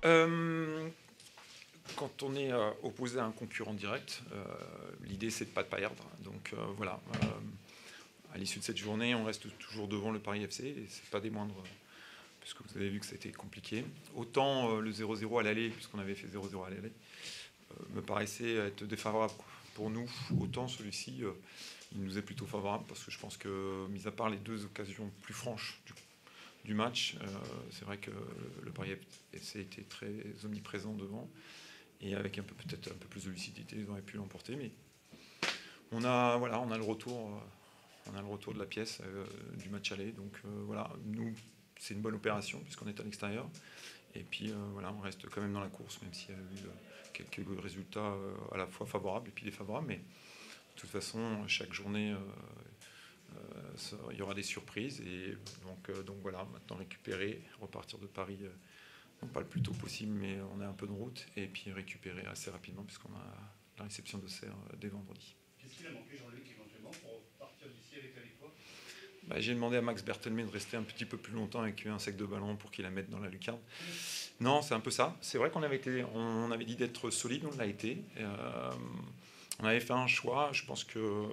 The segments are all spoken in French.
Euh, Quand on est opposé à un concurrent direct, l'idée c'est de ne pas perdre. Donc voilà, à l'issue de cette journée, on reste toujours devant le Paris FC et c'est pas des moindres, puisque vous avez vu que c'était compliqué. Autant le 0-0 à l'aller, puisqu'on avait fait 0-0 à l'aller, me paraissait être défavorable pour nous, autant celui-ci, il nous est plutôt favorable parce que je pense que, mis à part les deux occasions plus franches du match, c'est vrai que le Paris FC était très omniprésent devant. Et avec peut-être un peu plus de lucidité, ils auraient pu l'emporter. Mais on a le retour de la pièce du match aller. Donc voilà, nous, c'est une bonne opération puisqu'on est à l'extérieur. Et puis voilà, on reste quand même dans la course, même s'il y a eu quelques résultats à la fois favorables et puis défavorables. Mais de toute façon, chaque journée, il y aura des surprises. Et donc voilà, maintenant récupérer, repartir de Paris. Non pas le plus tôt possible, mais on a un peu de route, et puis récupérer assez rapidement, puisqu'on a la réception de Serre dès vendredi. Qu'est-ce qu'il a manqué, Jean-Luc, éventuellement, pour partir d'ici avec la victoire? J'ai demandé à Max Bertelmet de rester un petit peu plus longtemps avec un sac de ballon pour qu'il la mette dans la lucarne. Non, c'est un peu ça. C'est vrai qu'on avait dit d'être solide, on l'a été. On avait fait un choix. Je pense que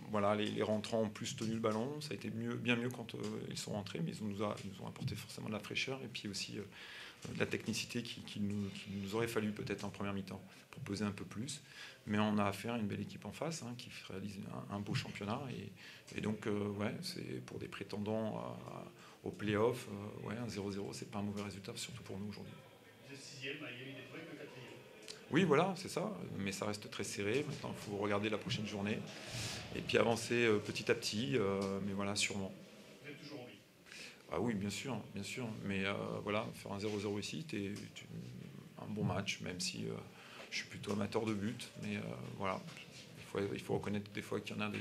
voilà, les rentrants ont plus tenu le ballon. Ça a été bien mieux quand ils sont rentrés, mais ils nous ont apporté forcément de la fraîcheur et puis aussi de la technicité qu'il nous aurait fallu peut-être en première mi-temps pour peser un peu plus. Mais on a affaire à une belle équipe en face qui réalise un beau championnat. Et donc, ouais, c'est pour des prétendants au play-off, ouais, un 0-0, c'est pas un mauvais résultat, surtout pour nous aujourd'hui. Vous êtes sixième, il y a eu des trucs, le quatrième. Oui, voilà, c'est ça. Mais ça reste très serré. Maintenant, il faut regarder la prochaine journée. Et puis avancer petit à petit, mais voilà, sûrement. Vous êtes toujours en vie? Ah oui, bien sûr, bien sûr. Mais voilà, faire un 0-0 ici, un bon match, même si je suis plutôt amateur de but. Mais voilà, il faut reconnaître des fois qu'il y en a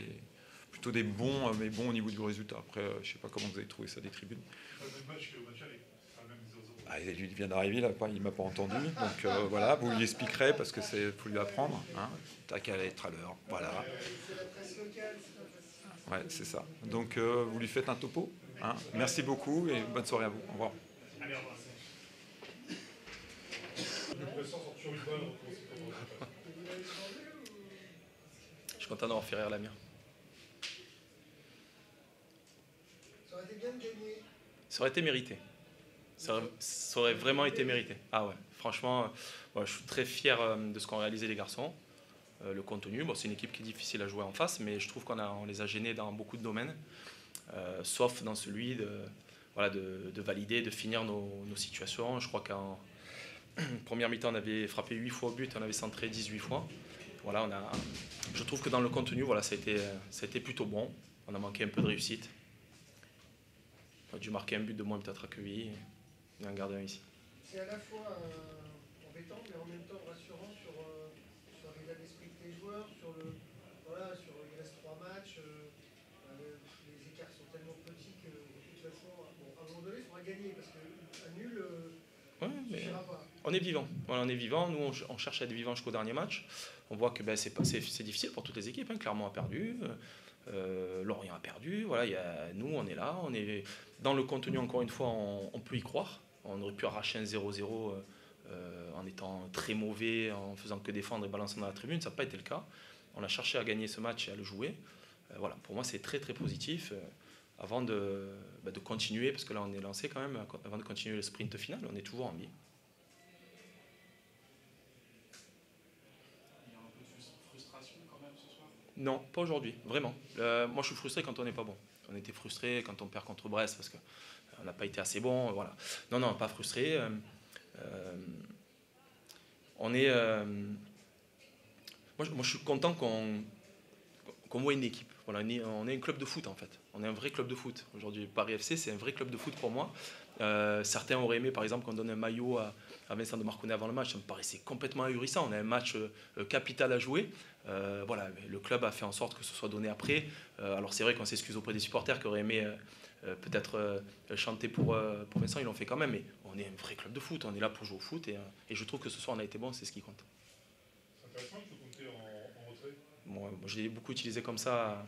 plutôt des bons, mais bons au niveau du résultat. Après, je ne sais pas comment vous avez trouvé ça des tribunes. C'est pas le même match qu'au match aller. C'est pas le même 0-0. Ah, lui, il vient d'arriver, là, il ne m'a pas entendu. Donc voilà, vous lui expliquerez parce que faut lui apprendre. Hein. T'as qu'à être à l'heure. Voilà. C'est la presse locale, c'est pas facile. Ouais, c'est ça. Donc vous lui faites un topo. Hein. Merci beaucoup et bonne soirée à vous. Au revoir. Allez, au revoir. Je suis content d'avoir fait rire la mienne. Ça aurait été bien de gagner. Ça aurait été mérité. Ça aurait vraiment été mérité. Ah ouais, franchement, ouais, je suis très fier de ce qu'ont réalisé les garçons. Le contenu, bon, c'est une équipe qui est difficile à jouer en face, mais je trouve qu'on les a gênés dans beaucoup de domaines, sauf dans celui de valider, de finir nos situations. Je crois qu'en première mi-temps, on avait frappé 8 fois au but, on avait centré 18 fois. Voilà, je trouve que dans le contenu, voilà, ça a été plutôt bon. On a manqué un peu de réussite. On a dû marquer un but de moins peut-être accueilli et en garder un ici. C'est à la fois embêtant, mais en même temps rassurant sur l'état d'esprit de tes joueurs, il reste 3 matchs, les écarts sont tellement petits que de toute façon, bon, à un moment donné, il faudra gagner, parce qu'un nul Ouais, ne suffira pas. On est vivant. Voilà, on est vivant. Nous, on cherche à être vivant jusqu'au dernier match. On voit que c'est difficile pour toutes les équipes. Hein. Clermont a perdu, Lorient a perdu. Voilà, nous, on est là. On est dans le contenu. Encore une fois, on peut y croire. On aurait pu arracher un 0-0 en étant très mauvais, en faisant que défendre et balançant dans la tribune. Ça n'a pas été le cas. On a cherché à gagner ce match et à le jouer. Voilà, pour moi, c'est très très positif. Avant de continuer, parce que là on est lancé quand même, avant de continuer le sprint final, on est toujours en vie. Il y a un peu de frustration quand même ce soir? Non, pas aujourd'hui, vraiment. Moi je suis frustré quand on n'est pas bon. On était frustré quand on perd contre Brest parce qu'on n'a pas été assez bon. Voilà. Non, pas frustré. On est. Moi je suis content qu'on voit une équipe. Voilà, on est un club de foot en fait. On est un vrai club de foot. Aujourd'hui, Paris FC, c'est un vrai club de foot pour moi. Certains auraient aimé, par exemple, qu'on donne un maillot à Vincent de Marconnet avant le match. Ça me paraissait complètement ahurissant. On a un match capital à jouer. Voilà, le club a fait en sorte que ce soit donné après. Alors c'est vrai qu'on s'excuse auprès des supporters qui auraient aimé peut-être chanter pour Vincent. Ils l'ont fait quand même. Mais on est un vrai club de foot. On est là pour jouer au foot. Et je trouve que ce soir, on a été bon. C'est ce qui compte. C'est intéressant que vous comptez en retrait. Moi, je l'ai beaucoup utilisé comme ça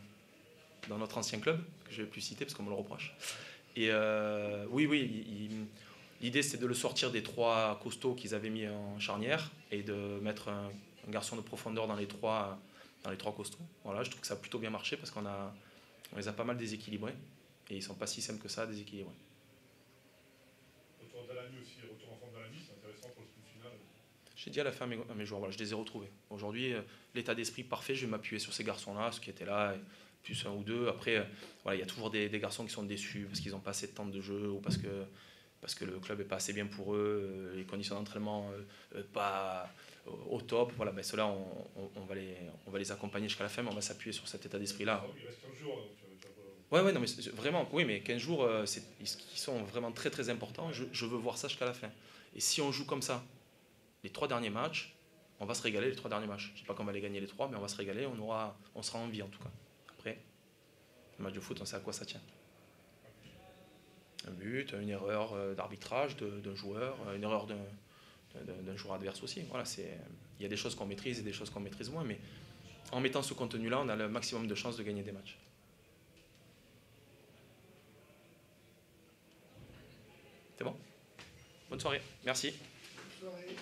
dans notre ancien club, que je vais plus citer parce qu'on me le reproche. Et oui, L'idée, c'est de le sortir des 3 costauds qu'ils avaient mis en charnière et de mettre un garçon de profondeur dans les trois costauds. Voilà, je trouve que ça a plutôt bien marché parce qu'on les a pas mal déséquilibrés et ils sont pas si simples que ça, déséquilibrés. Retour d'Alani aussi, retour en forme d'Alani, c'est intéressant pour le sprint final. J'ai dit à la fin à mes joueurs, voilà, je les ai retrouvés. Aujourd'hui, l'état d'esprit parfait, je vais m'appuyer sur ces garçons-là, ceux qui étaient là, plus 1 ou 2. Après, voilà, il y a toujours des garçons qui sont déçus parce qu'ils n'ont pas assez de temps de jeu ou parce que le club n'est pas assez bien pour eux, les conditions d'entraînement pas au top. Voilà, ben ceux-là, on va les accompagner jusqu'à la fin, mais on va s'appuyer sur cet état d'esprit-là. Ah oui, il reste 15 jours, donc Ouais, non, mais vraiment, oui, mais 15 jours, ils sont vraiment très très importants. Je veux voir ça jusqu'à la fin. Et si on joue comme ça, les 3 derniers matchs, on va se régaler les 3 derniers matchs. Je ne dis pas qu'on va les gagner les 3, mais on va se régaler, on sera en vie en tout cas. Après, le match de foot, on sait à quoi ça tient. Un but, une erreur d'arbitrage d'un joueur, une erreur d'un joueur adverse aussi. Voilà, il y a des choses qu'on maîtrise et des choses qu'on maîtrise moins, mais en mettant ce contenu-là, on a le maximum de chances de gagner des matchs. C'est bon ? Bonne soirée. Merci. Bonne soirée.